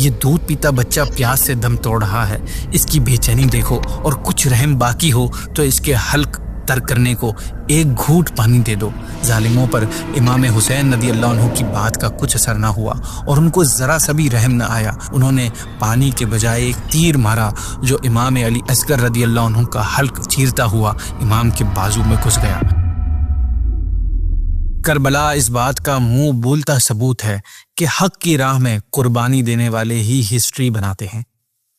یہ دودھ پیتا بچہ پیاس سے دم توڑ رہا ہے، اس کی بے چینی دیکھو، اور کچھ رحم باقی ہو تو اس کے حلق تر کرنے کو ایک گھونٹ پانی دے دو۔ ظالموں پر امام حسین رضی اللہ عنہ کی بات کا کچھ اثر نہ ہوا اور ان کو ذرا سا بھی رحم نہ آیا۔ انہوں نے پانی کے بجائے ایک تیر مارا جو امام علی اصغر رضی اللہ عنہ کا حلق چیرتا ہوا امام کے بازو میں گھس گیا۔ کربلا اس بات کا منہ بولتا ثبوت ہے کہ حق کی راہ میں قربانی دینے والے ہی ہسٹری بناتے ہیں۔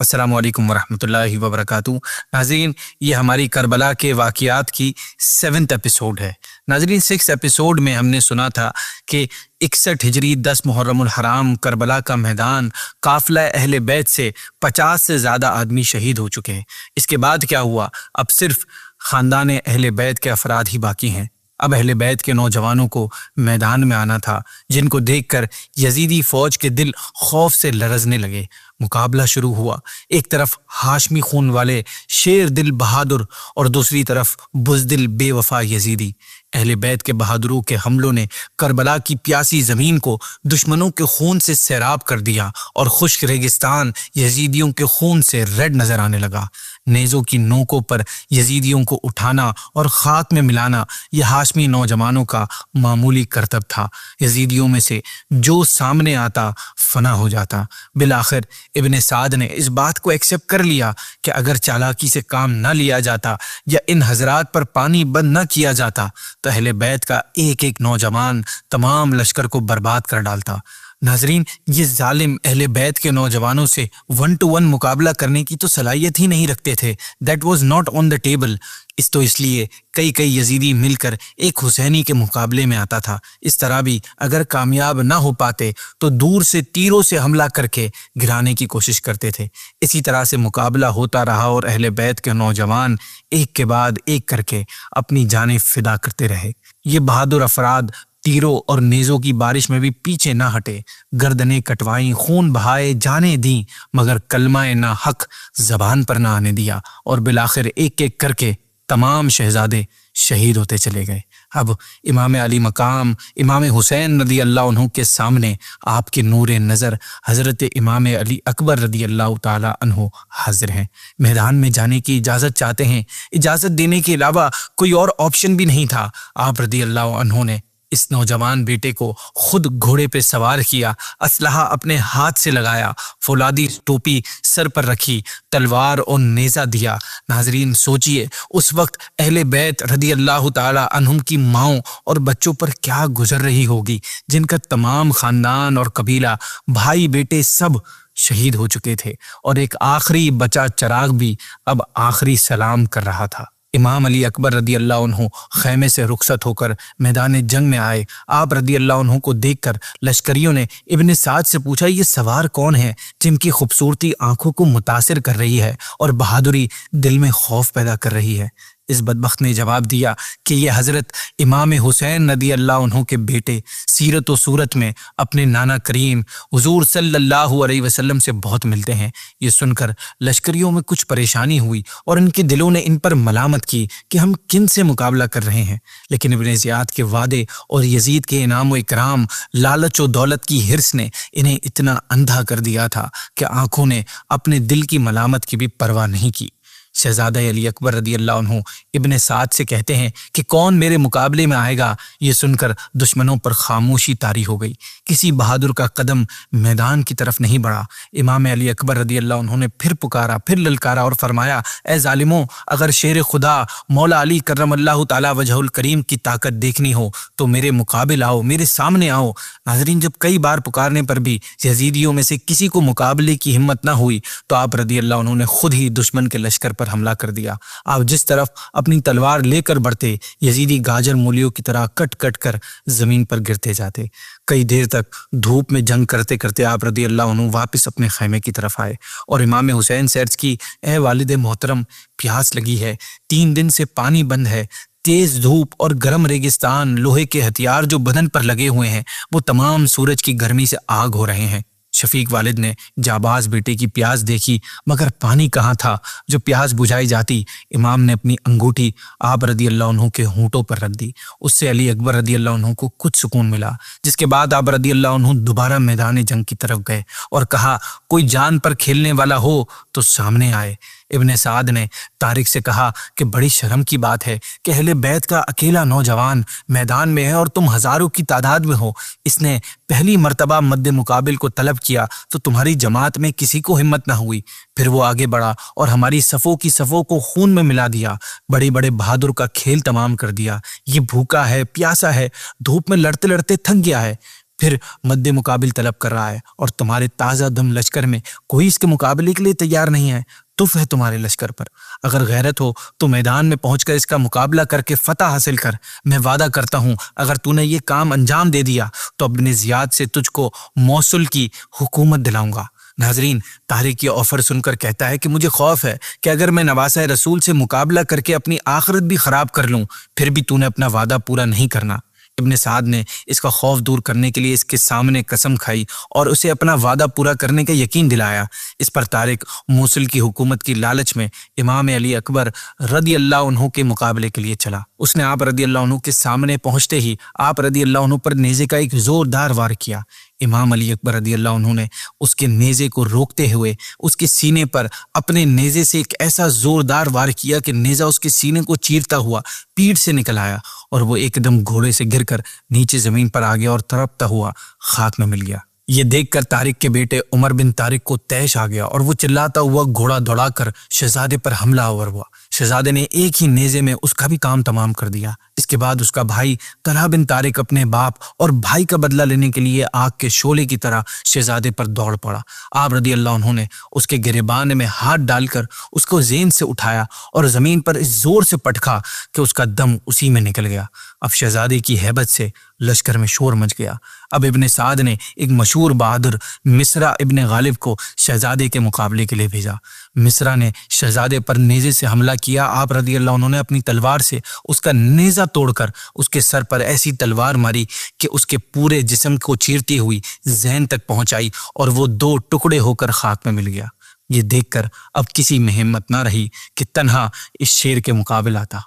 السلام علیکم ورحمۃ اللہ وبرکاتہ۔ ناظرین، یہ ہماری کربلا کے واقعات کی 7th ایپیسوڈ ہے۔ ناظرین، 6 ایپیسوڈ میں ہم نے سنا تھا کہ 61 ہجری 10 محرم الحرام کربلا کا میدان قافلہ اہل بیت سے 50 سے زیادہ آدمی شہید ہو چکے ہیں۔ اس کے بعد کیا ہوا؟ اب صرف خاندان اہل بیت کے افراد ہی باقی ہیں۔ اب اہل بیت کے نوجوانوں کو میدان میں آنا تھا، جن کو دیکھ کر یزیدی فوج کے دل خوف سے لرزنے لگے۔ مقابلہ شروع ہوا۔ ایک طرف ہاشمی خون والے شیر دل بہادر اور دوسری طرف بزدل بے وفا یزیدی۔ اہل بیت کے بہادروں کے حملوں نے کربلا کی پیاسی زمین کو دشمنوں کے خون سے سیراب کر دیا اور خشک ریگستان یزیدیوں کے خون سے ریڈ نظر آنے لگا۔ نیزوں کی نوکوں پر یزیدیوں کو اٹھانا اور خاک میں ملانا یہ ہاشمی نوجوانوں کا معمولی کرتب تھا۔ یزیدیوں میں سے جو سامنے آتا فنا ہو جاتا۔ بالآخر ابن سعد نے اس بات کو ایکسیپٹ کر لیا کہ اگر چالاکی سے کام نہ لیا جاتا یا ان حضرات پر پانی بند نہ کیا جاتا تو اہل بیت کا ایک ایک نوجوان تمام لشکر کو برباد کر ڈالتا۔ ناظرین، یہ ظالم اہل بیت کے نوجوانوں سے 1 to 1 مقابلہ کرنے کی تو صلاحیت ہی نہیں رکھتے تھے۔ That was not on the table۔ اس لیے کئی یزیدی مل کر ایک حسینی کے مقابلے میں آتا تھا۔ اس طرح بھی اگر کامیاب نہ ہو پاتے تو دور سے تیروں سے حملہ کر کے گرانے کی کوشش کرتے تھے۔ اسی طرح سے مقابلہ ہوتا رہا اور اہل بیت کے نوجوان ایک کے بعد ایک کر کے اپنی جانیں فدا کرتے رہے۔ یہ بہادر افراد تیروں اور نیزوں کی بارش میں بھی پیچھے نہ ہٹے، گردنیں کٹوائیں، خون بہائے، جانیں دیں، مگر کلمہ نا حق زبان پر نہ آنے دیا، اور بالآخر ایک ایک کر کے تمام شہزادے شہید ہوتے چلے گئے۔ اب امام علی مقام امام حسین رضی اللہ عنہ کے سامنے آپ کے نور نظر حضرت امام علی اکبر رضی اللہ تعالی عنہ حاضر ہیں۔ میدان میں جانے کی اجازت چاہتے ہیں۔ اجازت دینے کے علاوہ کوئی اور آپشن بھی نہیں تھا۔ آپ رضی اللہ عنہ نے اس نوجوان بیٹے کو خود گھوڑے پہ سوار کیا، اسلحہ اپنے ہاتھ سے لگایا، فولادی ٹوپی سر پر رکھی، تلوار اور نیزہ دیا۔ ناظرین، سوچئے اس وقت اہل بیت رضی اللہ تعالی عنہم کی ماؤں اور بچوں پر کیا گزر رہی ہوگی، جن کا تمام خاندان اور قبیلہ، بھائی بیٹے سب شہید ہو چکے تھے، اور ایک آخری بچا چراغ بھی اب آخری سلام کر رہا تھا۔ امام علی اکبر رضی اللہ عنہ خیمے سے رخصت ہو کر میدان جنگ میں آئے۔ آپ رضی اللہ عنہ کو دیکھ کر لشکریوں نے ابن سعد سے پوچھا، یہ سوار کون ہے جن کی خوبصورتی آنکھوں کو متاثر کر رہی ہے اور بہادری دل میں خوف پیدا کر رہی ہے؟ اس بدبخت نے جواب دیا کہ یہ حضرت امام حسین رضی اللہ عنہ کے بیٹے سیرت و صورت میں اپنے نانا کریم حضور صلی اللہ علیہ وسلم سے بہت ملتے ہیں۔ یہ سن کر لشکریوں میں کچھ پریشانی ہوئی اور ان کے دلوں نے ان پر ملامت کی کہ ہم کن سے مقابلہ کر رہے ہیں، لیکن ابن زیاد کے وعدے اور یزید کے انعام و اکرام، لالچ و دولت کی حرص نے انہیں اتنا اندھا کر دیا تھا کہ آنکھوں نے اپنے دل کی ملامت کی بھی پرواہ نہیں کی۔ شہزادہ علی اکبر رضی اللہ عنہ ابن سعد سے کہتے ہیں کہ کون میرے مقابلے میں آئے گا؟ یہ سن کر دشمنوں پر خاموشی طاری ہو گئی۔ کسی بہادر کا قدم میدان کی طرف نہیں بڑھا۔ امام علی اکبر رضی اللہ عنہ نے پھر پکارا، پھر للکارا اور فرمایا، اے ظالموں، اگر شیر خدا مولا علی کرم اللہ تعالی وجہ الکریم کی طاقت دیکھنی ہو تو میرے مقابل آؤ، میرے سامنے آؤ۔ ناظرین، جب کئی بار پکارنے پر بھی یزیدیوں میں سے کسی کو مقابلے کی ہمت نہ ہوئی تو آپ رضی اللہ عنہ نے خود ہی دشمن کے لشکر پر حملہ کر دیا۔ آپ جس طرف اپنی تلوار لے کر بڑھتے، یزیدی گاجر مولیوں کی طرح کٹ کٹ کر زمین پر گرتے جاتے۔ کئی دیر تک دھوپ میں جنگ کرتے کرتے آپ رضی اللہ عنہ واپس اپنے خیمے کی طرف آئے اور امام حسین سے عرض کی، اے والد محترم، پیاس لگی ہے، 3 دن سے پانی بند ہے، تیز دھوپ اور گرم ریگستان، لوہے کے ہتھیار جو بدن پر لگے ہوئے ہیں وہ تمام سورج کی گرمی سے آگ ہو رہے ہیں۔ شفیق والد نے جاباز بیٹے کی پیاس دیکھی مگر پانی کہاں تھا جو پیاس بجھائی جاتی۔ امام نے اپنی انگوٹھی آپ رضی اللہ عنہ کے ہونٹوں پر رکھ دی۔ اس سے علی اکبر رضی اللہ عنہ کو کچھ سکون ملا، جس کے بعد آپ رضی اللہ عنہ دوبارہ میدان جنگ کی طرف گئے اور کہا کوئی جان پر کھیلنے والا ہو تو سامنے آئے۔ ابن سعد نے طارق سے کہا کہ بڑی شرم کی بات ہے کہ اہل بیت کا اکیلا نوجوان میدان میں ہے اور تم ہزاروں کی تعداد میں ہو۔ اس نے پہلی مرتبہ مد مقابل کو طلب کیا تو تمہاری جماعت میں کسی کو ہمت نہ ہوئی، پھر وہ آگے بڑھا اور ہماری صفوں کی صفوں کو خون میں ملا دیا، بڑے بڑے بہادر کا کھیل تمام کر دیا۔ یہ بھوکا ہے، پیاسا ہے، دھوپ میں لڑتے لڑتے تھک گیا ہے، پھر مد مقابل طلب کر رہا ہے، اور تمہارے تازہ دم لشکر میں کوئی اس کے مقابلے کے لیے تیار نہیں ہے۔ تف ہے تمہارے لشکر پر، اگر غیرت ہو تو میدان میں پہنچ کر اس کا مقابلہ کر کے فتح حاصل کر۔ میں وعدہ کرتا ہوں اگر تو نے یہ کام انجام دے دیا تو ابن زیاد سے تجھ کو موصل کی حکومت دلاؤں گا۔ ناظرین، طارق یہ آفر سن کر کہتا ہے کہ مجھے خوف ہے کہ اگر میں نواسہ رسول سے مقابلہ کر کے اپنی آخرت بھی خراب کر لوں پھر بھی تو نے اپنا وعدہ پورا نہیں کرنا۔ ابن سعد نے اس کا خوف دور کرنے کے لیے اس کے سامنے قسم کھائی اور اسے اپنا وعدہ پورا کرنے کا یقین دلایا۔ اس پر طارق موصل کی حکومت کی لالچ میں امام علی اکبر رضی اللہ عنہ کے مقابلے کے لیے چلا۔ اس نے آپ رضی اللہ عنہ کے سامنے پہنچتے ہی آپ رضی اللہ عنہ پر نیزے کا ایک زوردار وار کیا۔ امام علی اکبر رضی اللہ عنہ نے اس کے نیزے کو روکتے ہوئے اس کے سینے پر اپنے نیزے سے ایک ایسا زوردار وار کیا کہ نیزہ اس کے سینے کو چیرتا ہوا پیٹھ سے نکل آیا اور وہ ایک دم گھوڑے سے گر کر نیچے زمین پر آ گیا اور تڑپتا ہوا خاک میں مل گیا۔ یہ دیکھ کر طارق کے بیٹے عمر بن طارق کو طیش آ گیا اور وہ چلاتا ہوا گھوڑا دوڑا کر شہزادے پر حملہ آور ہوا۔ شہزادے نے ایک ہی نیزے میں اس کا بھی کام تمام کر دیا۔ اس کے بعد اس کا بھائی طلحہ بن طارق اپنے باپ اور بھائی کا بدلہ لینے کے لیے آگ کے شعلے کی طرح شہزادے پر دوڑ پڑا۔ آپ رضی اللہ عنہ نے اس کے گریبان میں ہاتھ ڈال کر اس کو زین سے اٹھایا اور زمین پر اس زور سے پٹکا کہ اس کا دم اسی میں نکل گیا۔ اب شہزادے کی ہیبت سے لشکر میں شور مچ گیا۔ اب ابن سعد نے ایک مشہور بہادر مصرع ابن غالب کو شہزادے کے مقابلے کے لیے بھیجا۔ مصرع نے شہزادے پر نیزے سے حملہ کیا۔ آپ رضی اللہ عنہ نے اپنی تلوار سے اس کا نیزہ توڑ کر اس کے سر پر ایسی تلوار ماری کہ اس کے پورے جسم کو چیرتی ہوئی ذہن تک پہنچائی اور وہ دو ٹکڑے ہو کر خاک میں مل گیا۔ یہ دیکھ کر اب کسی میں ہمت نہ رہی کہ تنہا اس شیر کے مقابل آتا۔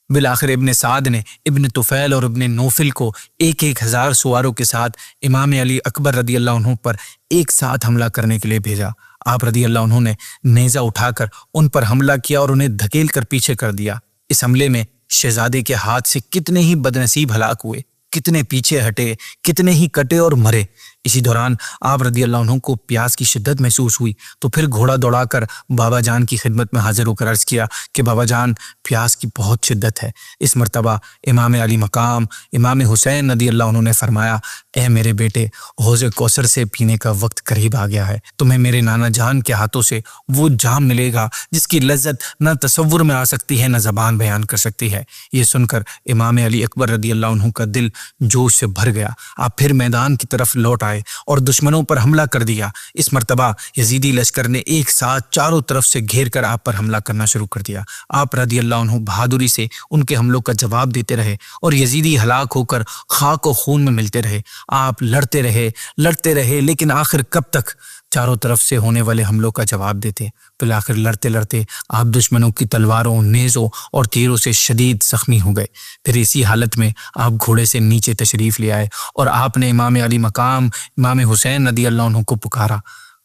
بالآخر ابن سعد نے ابن طفیل اور ابن نوفل کو 1000 سواروں کے ساتھ امام علی اکبر رضی اللہ عنہ پر ایک ساتھ حملہ کرنے کے لیے بھیجا۔ آپ رضی اللہ عنہ نے نیزہ اٹھا کر ان پر حملہ کیا اور انہیں دھکیل کر پیچھے کر دیا۔ اس حملے میں شہزادے کے ہاتھ سے کتنے ہی بدنصیب ہلاک ہوئے، کتنے پیچھے ہٹے، کتنے ہی کٹے اور مرے۔ اسی دوران آپ رضی اللہ عنہ کو پیاس کی شدت محسوس ہوئی تو پھر گھوڑا دوڑا کر بابا جان کی خدمت میں حاضر ہو کر عرض کیا کہ بابا جان پیاس کی بہت شدت ہے۔ اس مرتبہ امام علی مقام امام حسین رضی اللہ عنہ نے فرمایا اے میرے بیٹے، حوض کوثر سے پینے کا وقت قریب آ گیا ہے، تمہیں میرے نانا جان کے ہاتھوں سے وہ جام ملے گا جس کی لذت نہ تصور میں آ سکتی ہے نہ زبان بیان کر سکتی ہے۔ یہ سن کر امام علی اکبر رضی اللہ عنہ کا دل جوش سے بھر گیا۔ آپ پھر میدان کی طرف لوٹ آئے اور دشمنوں پر حملہ کر دیا۔ اس مرتبہ یزیدی لشکر نے ایک ساتھ چاروں طرف سے گھیر کر آپ پر حملہ کرنا شروع کر دیا۔ آپ رضی اللہ عنہ بہادری سے ان کے حملوں کا جواب دیتے رہے اور یزیدی ہلاک ہو کر خاک و خون میں ملتے رہے۔ آپ لڑتے رہے لیکن آخر کب تک چاروں طرف سے ہونے والے حملوں کا جواب دیتے؟ بالآخر لڑتے لڑتے آپ دشمنوں کی تلواروں، نیزوں اور تیروں سے شدید زخمی ہو گئے۔ پھر اسی حالت میں آپ گھوڑے سے نیچے تشریف لے آئے اور آپ نے امام علی مقام امام حسین رضی اللہ عنہ کو پکارا۔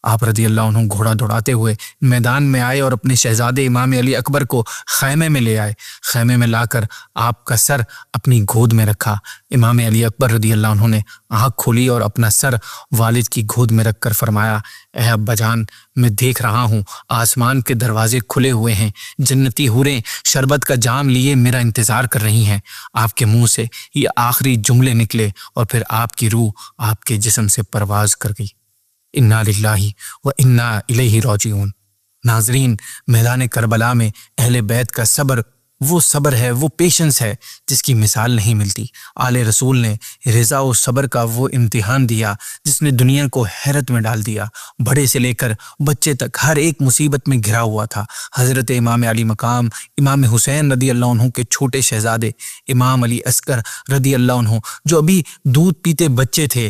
آپ رضی اللہ عنہ گھوڑا دوڑاتے ہوئے میدان میں آئے اور اپنے شہزادے امام علی اکبر کو خیمے میں لے آئے۔ خیمے میں لا کر آپ کا سر اپنی گود میں رکھا۔ امام علی اکبر رضی اللہ عنہ نے آنکھ کھولی اور اپنا سر والد کی گود میں رکھ کر فرمایا اے ابا جان، میں دیکھ رہا ہوں آسمان کے دروازے کھلے ہوئے ہیں، جنتی حوریں شربت کا جام لیے میرا انتظار کر رہی ہیں۔ آپ کے منہ سے یہ آخری جملے نکلے اور پھر آپ کی روح آپ کے جسم سے پرواز کر گئی۔ انا للہ و انا الیہ راجعون۔ ناظرین، میدان کربلا میں اہل بیت کا صبر وہ صبر ہے، وہ پیشنس ہے جس کی مثال نہیں ملتی۔ آل رسول نے رضا و صبر کا وہ امتحان دیا جس نے دنیا کو حیرت میں ڈال دیا۔ بڑے سے لے کر بچے تک ہر ایک مصیبت میں گھرا ہوا تھا۔ حضرت امام علی مقام امام حسین رضی اللہ عنہ کے چھوٹے شہزادے امام علی اصغر رضی اللہ عنہ جو ابھی دودھ پیتے بچے تھے،